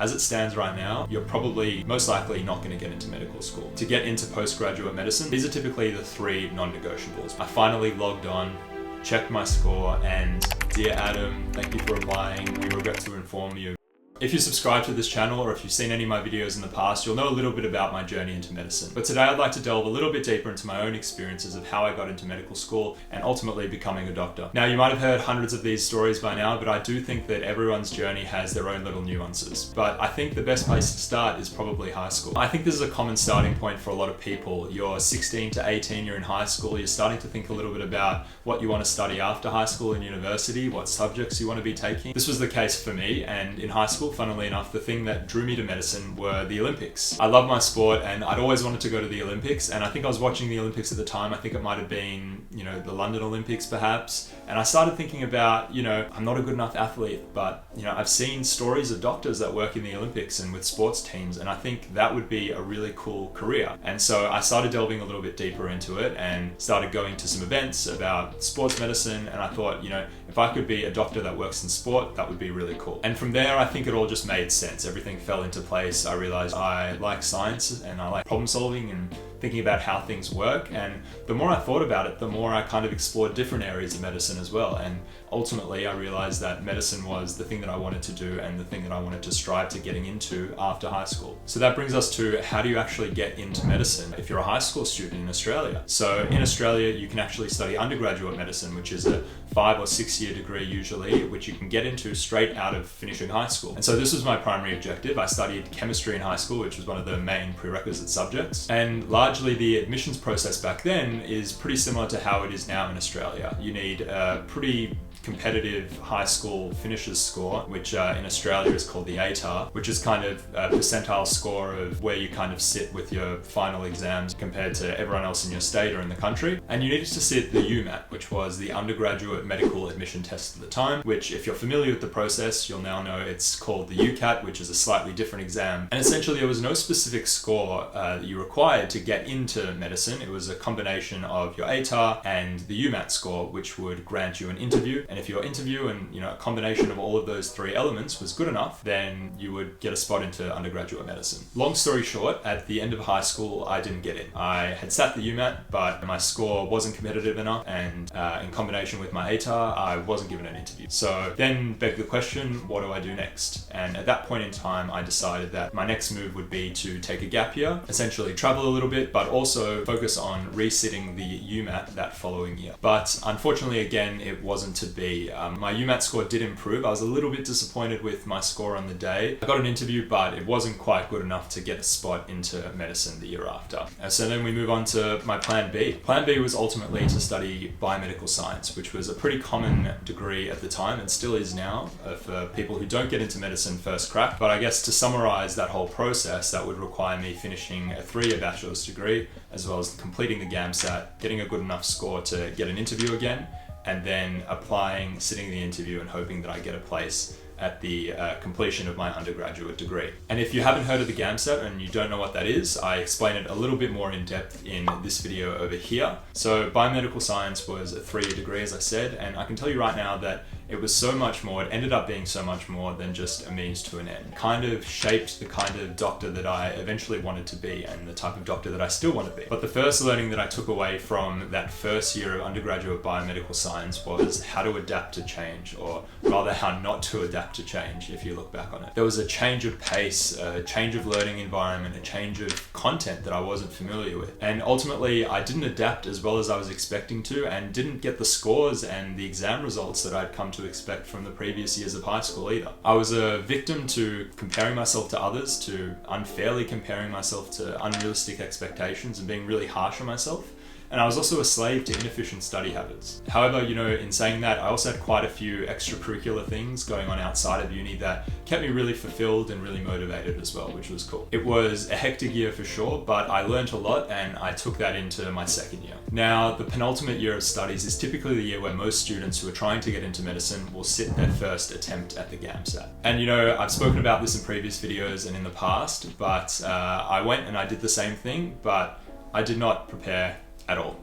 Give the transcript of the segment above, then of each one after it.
As it stands right now, you're probably most likely not going to get into medical school. To get into postgraduate medicine, these are typically the 3 non-negotiables. I finally logged on, checked my score, and dear Adam, thank you for applying. We regret to inform you. If you subscribe to this channel, or if you've seen any of my videos in the past, you'll know a little bit about my journey into medicine. But today I'd like to delve a little bit deeper into my own experiences of how I got into medical school and ultimately becoming a doctor. Now, you might have heard hundreds of these stories by now, but I do think that everyone's journey has their own little nuances. But I think the best place to start is probably high school. I think this is a common starting point for a lot of people. You're 16 to 18, you're in high school, you're starting to think a little bit about what you want to study after high school and university, what subjects you want to be taking. This was the case for me, and in high school, funnily enough, the thing that drew me to medicine were the Olympics. I love my sport and I'd always wanted to go to the Olympics, and I think I was watching the Olympics at the time. I think it might have been, the London Olympics perhaps. And I started thinking about, I'm not a good enough athlete, but, I've seen stories of doctors that work in the Olympics and with sports teams, and I think that would be a really cool career. And so I started delving a little bit deeper into it and started going to some events about sports medicine, and I thought, if I could be a doctor that works in sport, that would be really cool. And from there, I think it all just made sense. Everything fell into place. I realized I like science and I like problem solving and thinking about how things work. And the more I thought about it, the more I kind of explored different areas of medicine as well. And ultimately, I realized that medicine was the thing that I wanted to do and the thing that I wanted to strive to getting into after high school. So that brings us to, how do you actually get into medicine if you're a high school student in Australia? So in Australia, you can actually study undergraduate medicine, which is a 5 or 6 year degree usually, which you can get into straight out of finishing high school. And so this was my primary objective. I studied chemistry in high school, which was one of the main prerequisite subjects. And largely the admissions process back then is pretty similar to how it is now in Australia. You need a pretty competitive high school finishes score, which in Australia is called the ATAR, which is kind of a percentile score of where you kind of sit with your final exams compared to everyone else in your state or in the country. And you needed to sit the UMAT, which was the undergraduate medical admission test at the time, which if you're familiar with the process, you'll now know it's called the UCAT, which is a slightly different exam. And essentially there was no specific score that you required to get into medicine. It was a combination of your ATAR and the UMAT score, which would grant you an interview. And if your interview and a combination of all of those 3 elements was good enough, then you would get a spot into undergraduate medicine. Long story short, at the end of high school, I didn't get in. I had sat the UMAT, but my score wasn't competitive enough, and in combination with my ATAR, I wasn't given an interview. So then begged the question, what do I do next? And at that point in time, I decided that my next move would be to take a gap year, essentially travel a little bit, but also focus on resitting the UMAT that following year. But unfortunately, again, it wasn't to be. My UMAT score did improve. I was a little bit disappointed with my score on the day. I got an interview, but it wasn't quite good enough to get a spot into medicine the year after. So then we move on to my plan B. Plan B was ultimately to study biomedical science, which was a pretty common degree at the time and still is now for people who don't get into medicine first crack. But I guess to summarize that whole process, that would require me finishing a 3-year bachelor's degree, as well as completing the GAMSAT, getting a good enough score to get an interview again, and then applying, sitting the interview, and hoping that I get a place at the completion of my undergraduate degree. And if you haven't heard of the GAMSAT and you don't know what that is, I explain it a little bit more in depth in this video over here. So biomedical science was a 3-year degree, as I said, and I can tell you right now that it was so much more, it ended up being so much more than just a means to an end. Kind of shaped the kind of doctor that I eventually wanted to be and the type of doctor that I still want to be. But the first learning that I took away from that first year of undergraduate biomedical science was how to adapt to change, or rather how not to adapt to change if you look back on it. There was a change of pace, a change of learning environment, a change of content that I wasn't familiar with. And ultimately I didn't adapt as well as I was expecting to, and didn't get the scores and the exam results that I'd come to expect from the previous years of high school either. I was a victim to comparing myself to others, to unfairly comparing myself to unrealistic expectations and being really harsh on myself. And I was also a slave to inefficient study habits. However, in saying that, I also had quite a few extracurricular things going on outside of uni that kept me really fulfilled and really motivated as well, which was cool. It was a hectic year for sure, but I learned a lot and I took that into my second year. Now, the penultimate year of studies is typically the year where most students who are trying to get into medicine will sit their first attempt at the GAMSAT. And I've spoken about this in previous videos and in the past, but I went and I did the same thing, but I did not prepare at all.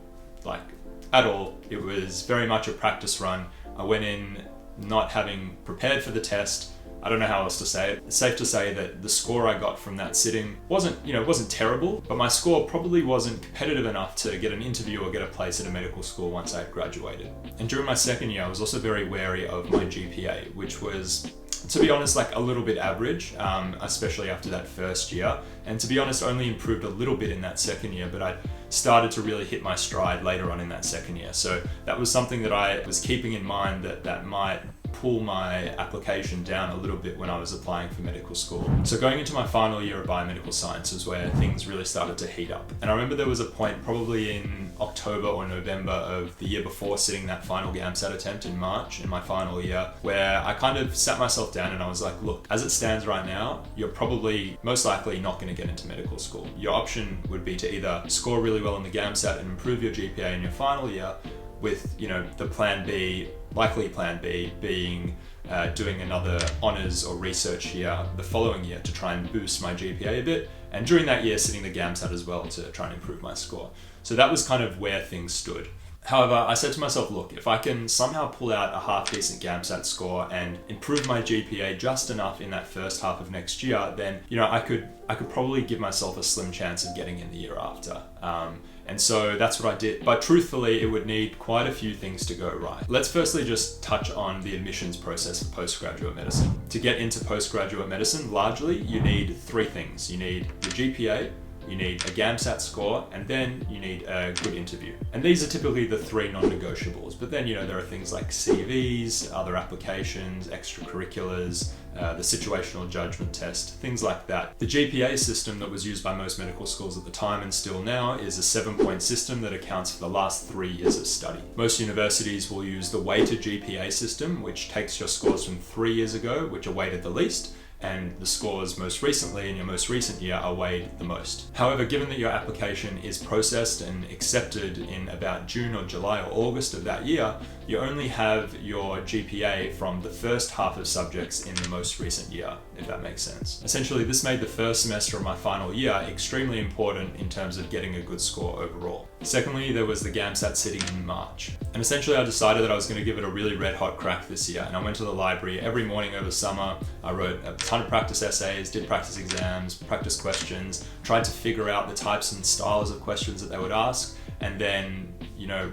At all. It was very much a practice run. I went in not having prepared for the test. I don't know how else to say it. It's safe to say that the score I got from that sitting wasn't terrible, but my score probably wasn't competitive enough to get an interview or get a place at a medical school once I had graduated. And during my second year, I was also very wary of my GPA, which was, to be honest, like a little bit average, especially after that first year. And to be honest, only improved a little bit in that second year, but I started to really hit my stride later on in that second year. So that was something that I was keeping in mind, that might pull my application down a little bit when I was applying for medical school. So going into my final year of biomedical science is where things really started to heat up. And I remember there was a point probably in October or November of the year before, sitting that final GAMSAT attempt in March in my final year, where I kind of sat myself down and I was like, look, as it stands right now, you're probably most likely not going to get into medical school. Your option would be to either score really well in the GAMSAT and improve your GPA in your final year, with the likely plan B being doing another honours or research year the following year to try and boost my GPA a bit, and during that year sitting the GAMSAT as well to try and improve my score. So that was kind of where things stood. However, I said to myself, look, if I can somehow pull out a half decent GAMSAT score and improve my GPA just enough in that first half of next year, then I could probably give myself a slim chance of getting in the year after. And so that's what I did. But truthfully, it would need quite a few things to go right. Let's firstly just touch on the admissions process for postgraduate medicine. To get into postgraduate medicine, largely, you need three things. You need your GPA, you need a GAMSAT score, and then you need a good interview. And these are typically the three non-negotiables. But then, there are things like CVs, other applications, extracurriculars, the situational judgment test, things like that. The GPA system that was used by most medical schools at the time and still now is a 7-point system that accounts for the last 3 years of study. Most universities will use the weighted GPA system, which takes your scores from 3 years ago, which are weighted the least, and the scores most recently in your most recent year are weighed the most. However, given that your application is processed and accepted in about June or July or August of that year, you only have your GPA from the first half of subjects in the most recent year, if that makes sense. Essentially, this made the first semester of my final year extremely important in terms of getting a good score overall. Secondly, there was the GAMSAT sitting in March. And essentially I decided that I was going to give it a really red hot crack this year. And I went to the library every morning over summer. I wrote a ton of practice essays, did practice exams, practice questions, tried to figure out the types and styles of questions that they would ask, and then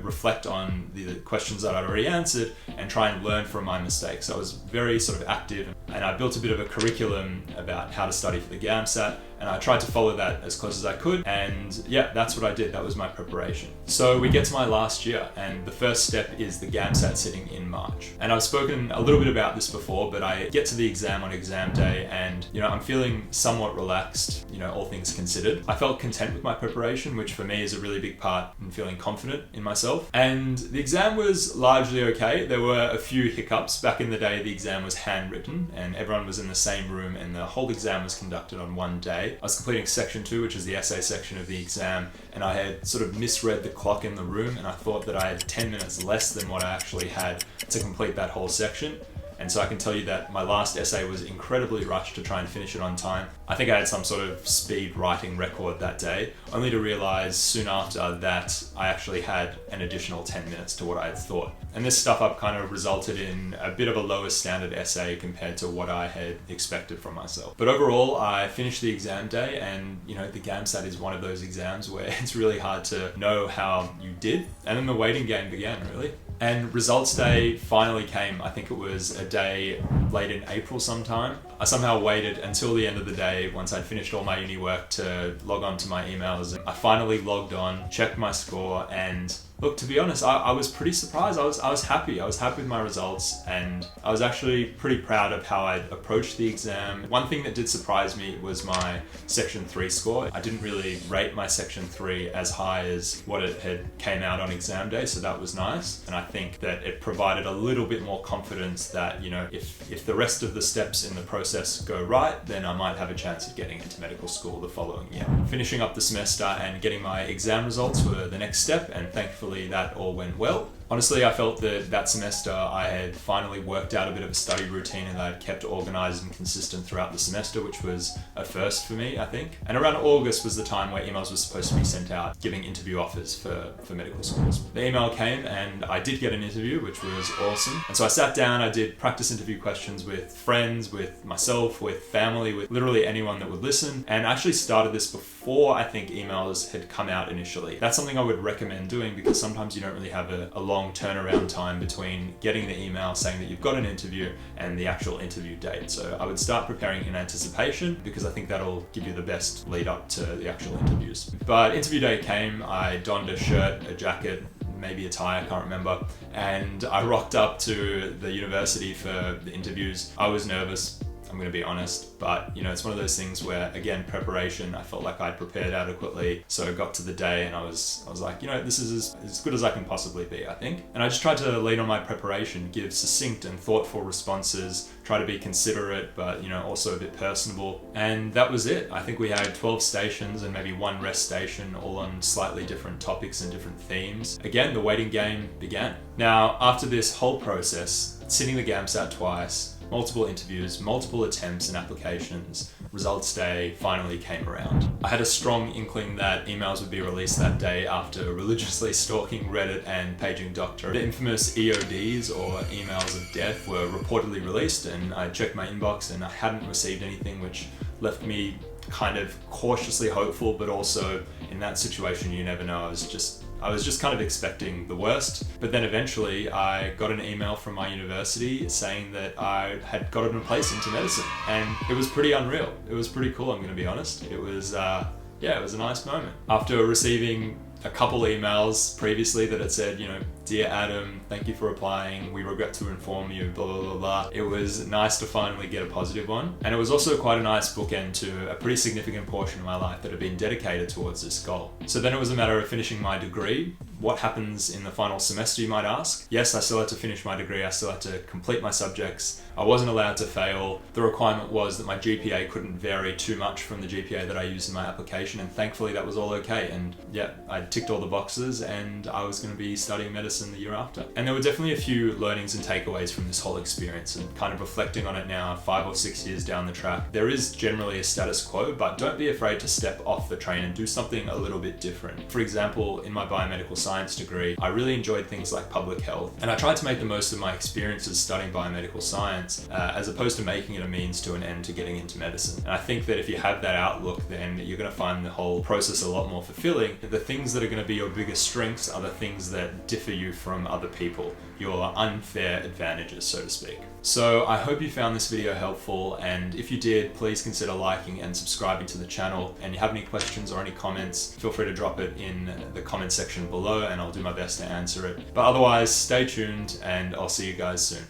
reflect on the questions that I'd already answered and try and learn from my mistakes. So I was very sort of active, and I built a bit of a curriculum about how to study for the GAMSAT, and I tried to follow that as close as I could. And yeah, that's what I did. That was my preparation. So we get to my last year, and the first step is the GAMSAT sitting in March. And I've spoken a little bit about this before, but I get to the exam on exam day, and I'm feeling somewhat relaxed, all things considered. I felt content with my preparation, which for me is a really big part in feeling confident in myself. And the exam was largely okay. There were a few hiccups. Back in the day, the exam was handwritten, and everyone was in the same room, and the whole exam was conducted on one day. I was completing section 2, which is the essay section of the exam, and I had sort of misread the clock in the room, and I thought that I had 10 minutes less than what I actually had to complete that whole section. And so I can tell you that my last essay was incredibly rushed to try and finish it on time. I think I had some sort of speed writing record that day, only to realize soon after that I actually had an additional 10 minutes to what I had thought. And this stuff up kind of resulted in a bit of a lower standard essay compared to what I had expected from myself. But overall, I finished the exam day, and the GAMSAT is one of those exams where it's really hard to know how you did. And then the waiting game began, really. And results day finally came. I think it was a day late in April sometime. I somehow waited until the end of the day, once I'd finished all my uni work, to log on to my emails. I finally logged on, checked my score, and look, to be honest, I was pretty surprised. I was happy. I was happy with my results, and I was actually pretty proud of how I'd approached the exam. One thing that did surprise me was my section 3 score. I didn't really rate my section 3 as high as what it had came out on exam day, so that was nice. And I think that it provided a little bit more confidence that, if the rest of the steps in the process go right, then I might have a chance of getting into medical school the following year. Finishing up the semester and getting my exam results were the next step, and thankfully that all went well. Honestly, I felt that that semester I had finally worked out a bit of a study routine and that I'd kept organized and consistent throughout the semester, which was a first for me, I think. And around August was the time where emails were supposed to be sent out giving interview offers for medical schools. The email came and I did get an interview, which was awesome. And so I sat down, I did practice interview questions with friends, with myself, with family, with literally anyone that would listen. And I actually started this before I think emails had come out initially. That's something I would recommend doing because sometimes you don't really have a long turnaround time between getting the email saying that you've got an interview and the actual interview date. So I would start preparing in anticipation because I think that'll give you the best lead up to the actual interviews. But interview day came, I donned a shirt, a jacket, maybe a tie, I can't remember, and I rocked up to the university for the interviews. I was nervous, I'm going to be honest, but you know, it's one of those things where, again, preparation, I felt like I'd prepared adequately. So I got to the day and I was like, you know, this is as good as I can possibly be, I think. And I just tried to lean on my preparation, give succinct and thoughtful responses, try to be considerate, but you know, also a bit personable. And that was it. I think we had 12 stations and maybe one rest station, all on slightly different topics and different themes. Again, the waiting game began. Now, after this whole process, sitting the GAMS out twice, multiple interviews, multiple attempts and applications, results day finally came around. I had a strong inkling that emails would be released that day after religiously stalking Reddit and paging Doctor. The infamous EODs, or emails of death, were reportedly released, and I checked my inbox and I hadn't received anything, which left me kind of cautiously hopeful, but also in that situation you never know. I was just kind of expecting the worst, but then eventually I got an email from my university saying that I had gotten a place into medicine, and it was pretty unreal. It was pretty cool, I'm going to be honest. It was it was a nice moment. After receiving a couple emails previously that had said, you know, "Dear Adam, thank you for applying. We regret to inform you, blah, blah, blah, blah." It was nice to finally get a positive one. And it was also quite a nice bookend to a pretty significant portion of my life that had been dedicated towards this goal. So then it was a matter of finishing my degree. What happens in the final semester, you might ask? Yes, I still had to finish my degree. I still had to complete my subjects. I wasn't allowed to fail. The requirement was that my GPA couldn't vary too much from the GPA that I used in my application, and thankfully that was all okay. And yeah, I ticked all the boxes and I was going to be studying medicine the year after. And there were definitely a few learnings and takeaways from this whole experience, and kind of reflecting on it now 5 or 6 years down the track, there is generally a status quo, but don't be afraid to step off the train and do something a little bit different. For example, in my biomedical science degree, I really enjoyed things like public health, and I tried to make the most of my experiences studying biomedical science as opposed to making it a means to an end to getting into medicine. And I think that if you have that outlook, then you're going to find the whole process a lot more fulfilling. The things that are going to be your biggest strengths are the things that differ you from other people, your unfair advantages, so to speak. So I hope you found this video helpful, and if you did, please consider liking and subscribing to the channel. And if you have any questions or any comments, feel free to drop it in the comment section below and I'll do my best to answer it. But otherwise, stay tuned and I'll see you guys soon.